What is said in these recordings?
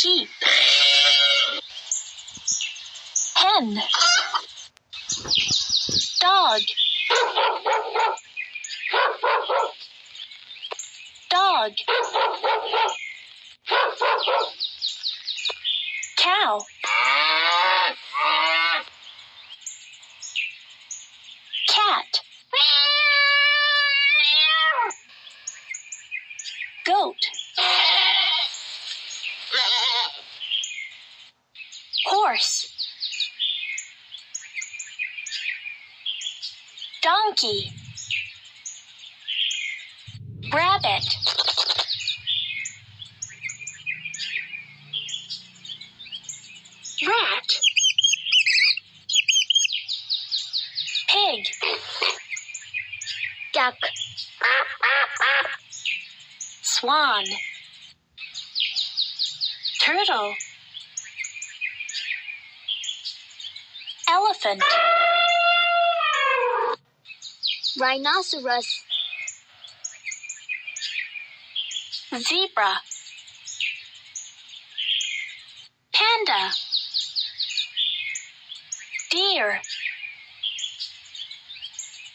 sheep. Hen. Dog. Dog. Cow. Cat. Goat. Horse. Donkey. Rabbit. Rat. Pig. Duck. Swan. Turtle. Elephant. Rhinoceros. Zebra. Panda. Deer.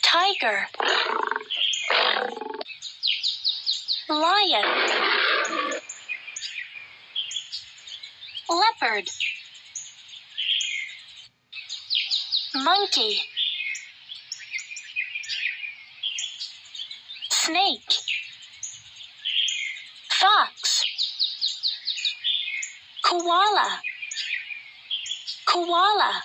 Tiger. Lion. Leopard. Monkey. Snake. Fox. Koala. Koala.